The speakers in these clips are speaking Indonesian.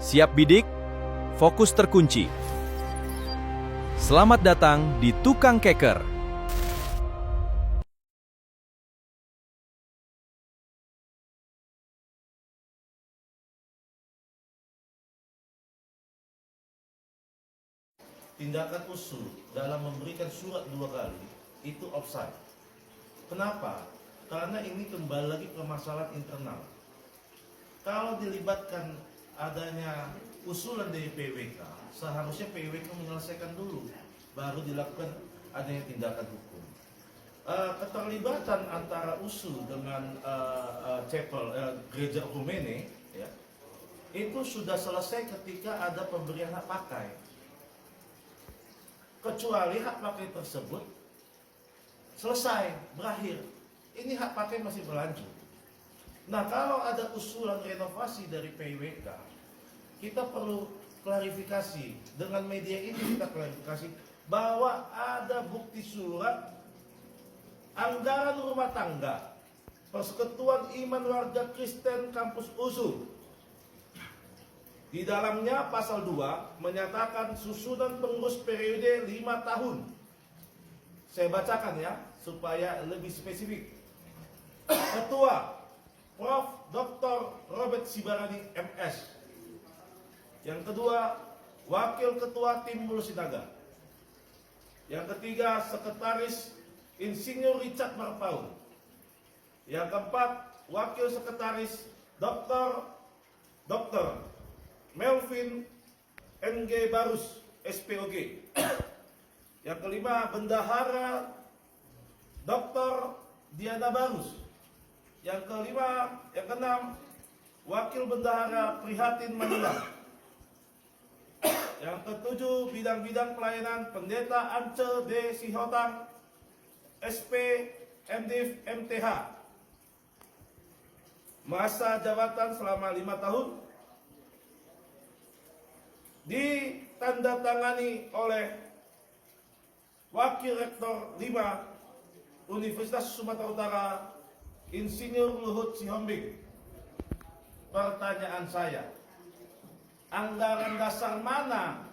Siap bidik? Fokus terkunci. Selamat datang di Tukang Keker. Tindakan usul dalam memberikan surat 2 kali itu offside. Kenapa? Karena ini kembali lagi ke masalah internal. Kalau dilibatkan adanya usulan dari PWK, seharusnya PWK menyelesaikan dulu, baru dilakukan adanya tindakan hukum. Keterlibatan antara usul dengan gereja Ekumene, ya, itu sudah selesai ketika ada pemberian hak pakai. Kecuali hak pakai tersebut selesai, berakhir. Ini hak pakai masih berlanjut. Nah, kalau ada usulan renovasi dari PWK, kita perlu klarifikasi. Dengan media ini kita klarifikasi bahwa ada bukti surat anggaran rumah tangga Persekutuan Iman Warga Kristen Kampus USU. Di dalamnya pasal 2 menyatakan susunan pengurus periode 5 tahun. Saya bacakan ya, supaya lebih spesifik. Ketua Prof. Dr. Robert Sibarani MS. Yang kedua, Wakil Ketua Timbul Sinaga. Yang ketiga, Sekretaris Insinyur Richard Marpaung. Yang keempat, Wakil Sekretaris Dr. Melvin NG Barus SPOG. Yang kelima, Bendahara Dr. Diana Barus. Yang keenam, Wakil Bendahara Prihatin Manila. Yang ketujuh, bidang-bidang pelayanan Pendeta Ance D. Sihotang SP MDiv MTH. Masa jabatan selama 5 tahun. Ditandatangani oleh Wakil Rektor 5 Universitas Sumatera Utara Insinyur Luhut Sihombing. Pertanyaan saya, anggaran dasar mana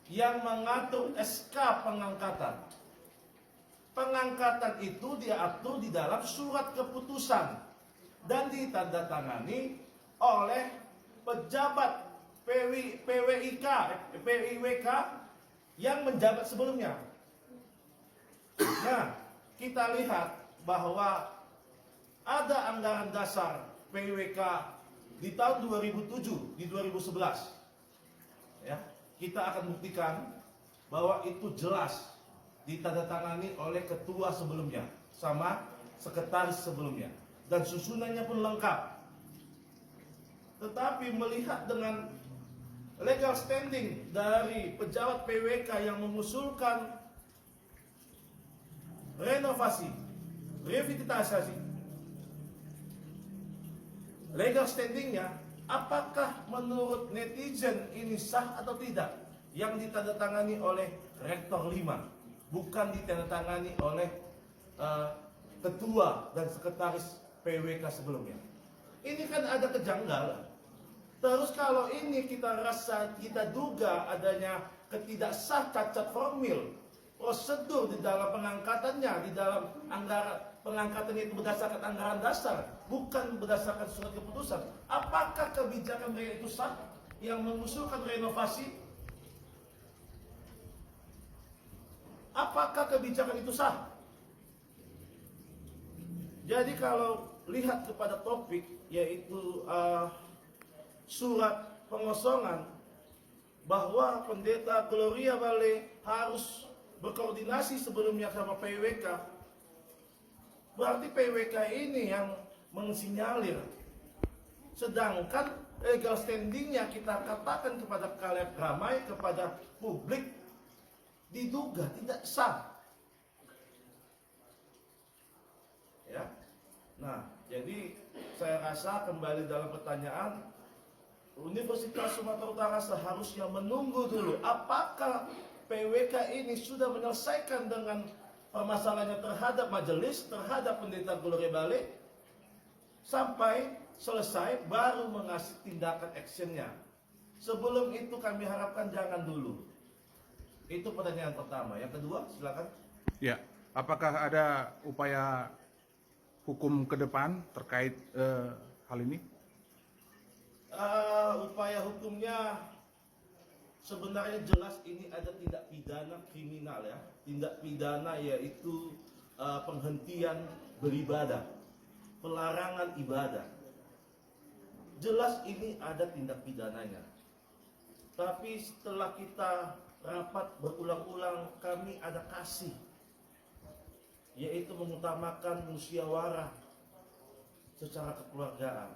yang mengatur SK pengangkatan? Pengangkatan itu diatur di dalam surat keputusan dan ditandatangani oleh pejabat PWK yang menjabat sebelumnya. Nah, kita lihat bahwa ada anggaran dasar PWK di tahun 2007, di 2011. Ya, kita akan buktikan bahwa itu jelas ditandatangani oleh ketua sebelumnya sama sekretaris sebelumnya dan susunannya pun lengkap. Tetapi melihat dengan legal standing dari pejabat PWK yang mengusulkan renovasi, revitalisasi, legal standingnya, apakah menurut netizen ini sah atau tidak? Yang ditandatangani oleh Rektor 5, bukan ditandatangani oleh ketua dan sekretaris PWK sebelumnya. Ini kan ada kejanggalan. Terus kalau ini kita duga adanya ketidaksah cacat formil, prosedur di dalam pengangkatannya, di dalam anggaran pengangkatannya itu berdasarkan anggaran dasar, bukan berdasarkan surat keputusan. Apakah kebijakan mereka itu sah yang mengusulkan renovasi? Apakah kebijakan itu sah? Jadi kalau lihat kepada topik yaitu surat pengosongan bahwa Pendeta Gloria Vale harus berkoordinasi sebelumnya sama PWK, berarti PWK ini yang mensinyalir. Sedangkan legal standingnya kita katakan kepada kalian ramai, kepada publik, diduga tidak sah. Ya. Nah, jadi saya rasa kembali dalam pertanyaan, Universitas Sumatera Utara seharusnya menunggu dulu apakah PWK ini sudah menyelesaikan dengan permasalahannya terhadap majelis, terhadap Pendeta Gloria Vale, sampai selesai baru mengasih tindakan actionnya. Sebelum itu kami harapkan jangan dulu. Itu pertanyaan pertama. Yang kedua, silakan. Ya, apakah ada upaya hukum ke depan terkait hal ini? Upaya hukumnya sebenarnya jelas ini ada tindak pidana kriminal ya. Tindak pidana yaitu penghentian beribadah, pelarangan ibadah. Jelas ini ada tindak pidananya. Tapi setelah kita rapat berulang-ulang, kami ada kasih, yaitu mengutamakan musyawarah secara kekeluargaan.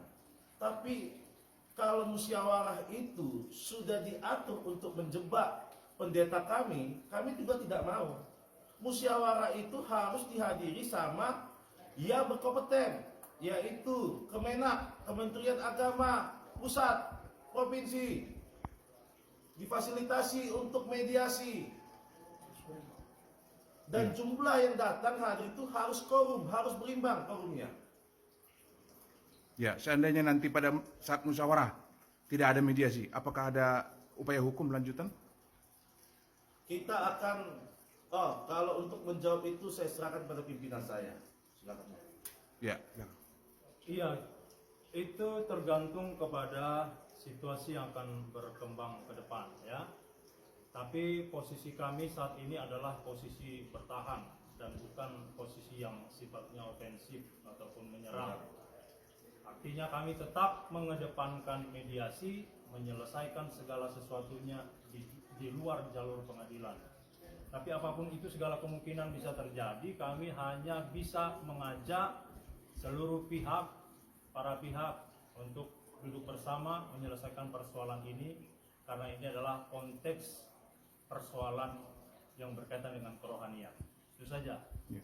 Tapi kalau musyawarah itu sudah diatur untuk menjebak pendeta kami juga tidak mau. Musyawarah itu harus dihadiri sama yang berkompeten, yaitu Kemenak, Kementerian Agama, Pusat, Provinsi. Difasilitasi untuk mediasi. Dan jumlah yang datang hadir itu harus korum, harus berimbang korumnya. Ya, seandainya nanti pada saat musyawarah tidak ada mediasi, apakah ada upaya hukum lanjutan? Kita akan, kalau untuk menjawab itu saya serahkan pada pimpinan saya. Silakan. Ya. Iya, itu tergantung kepada situasi yang akan berkembang ke depan ya. Tapi posisi kami saat ini adalah posisi bertahan dan bukan posisi yang sifatnya ofensif ataupun menyerang. Artinya kami tetap mengedepankan mediasi, menyelesaikan segala sesuatunya di luar jalur pengadilan. Tapi apapun itu segala kemungkinan bisa terjadi, kami hanya bisa mengajak seluruh pihak, para pihak untuk duduk bersama menyelesaikan persoalan ini, karena ini adalah konteks persoalan yang berkaitan dengan kerohanian. Itu saja. Ya.